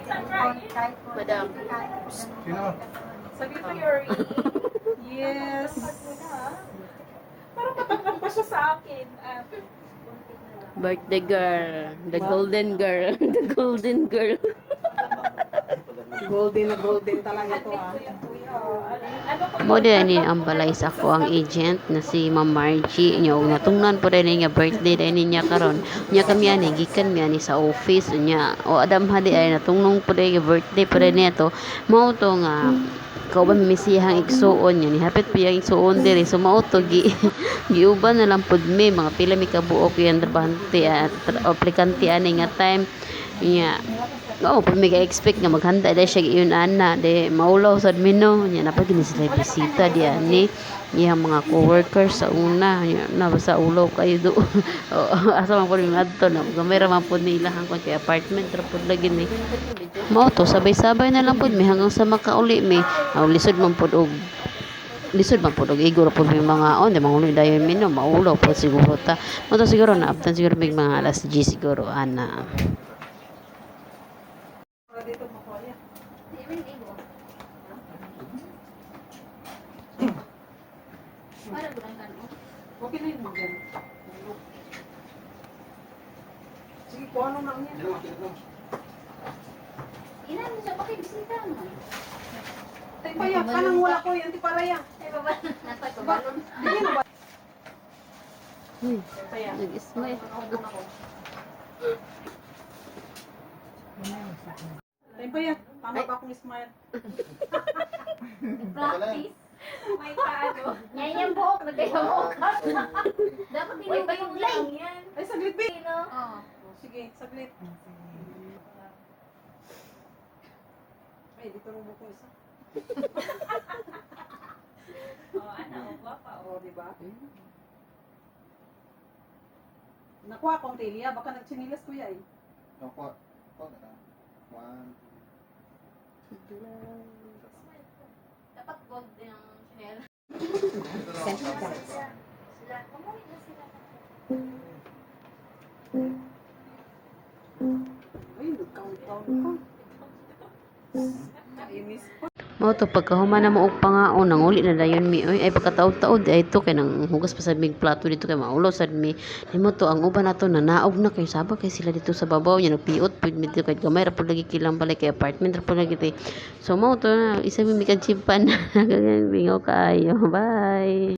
Madam. Sino? Sabi ko, Yuri. Yes. Parang patakbo pa siya sa akin. Birthday girl. The golden girl. The golden girl. Golden na golden talaga ito Mo din ni ang balay sa ako ang agent na si Ma'am Margie nya og natungnan po din nga birthday din niya karon nya kami ani gikan mi ani sa office nya o adam hadi ay natungnon po din nga birthday po din niya to mao to nga kauban misihang igsuon niya ni hapit pa yung igsuon diri so mao to giuban na lang pud mi mga pila mi kabuok yan trabahante at aplikante ani nga time nya oo, pag may ka-expect nga maghanda dahil siya yun ana, de maulaw sa admino, niya na pag sila bisita diyan ni iyang mga co-workers sa una, na sa ulaw kayo do. Asa man po yung adto na, gamay raman po nila hanggang kay apartment, rapod lagi ni. Mao to, sabay-sabay na lang po mi hanggang sa makauli mi. Lisod man po og igor po may mga on, de manguli dayon mi no, maulaw po siguro ta. Mo to siguro na after siguro may mga alas 10 siguro ana. dito mo ko yan. Okay na yun mo dyan. Sige, kung ano na yan. Ilan mo siya pakibisita mo? Tay paya, kanang wala ko yan, ti paraya. Ay, baba. Nasa kabalon. Hindi mo ba? Paya. Nag-smile. Tay paya, tama ba akong smile? Practice. May paano. Yan yung buhok. Nagkaya mo ka. Dapat pinugayong lang yan. Ay, saglit, Bi. Oo. Sige, saglit. Ay, dito rin mo ko isa. Ano, guwapa. Oo, di ba? Nakuha akong Telia, baka nagchinilas ko yan. Nakuha. One. Dapat wag din ang hair. Sila, kumulit na sila. Ay, nag-countdown ka. Nainis ko. Mao to pagkahuman na mo og pangaon nanguli na dayon mi oy ay pagkataod-taod ay to kay nang hugas pa sa big plato dito kay maulo sad mi nimo to ang uban nato na naog na kay saba kay sila dito sa babaw nya nagpiot pud mi dito kay gamay ra pud lagi kilang balay kay apartment ra pud lagi tay so mao to na isa mi mikag chimpan bingaw kaayo bye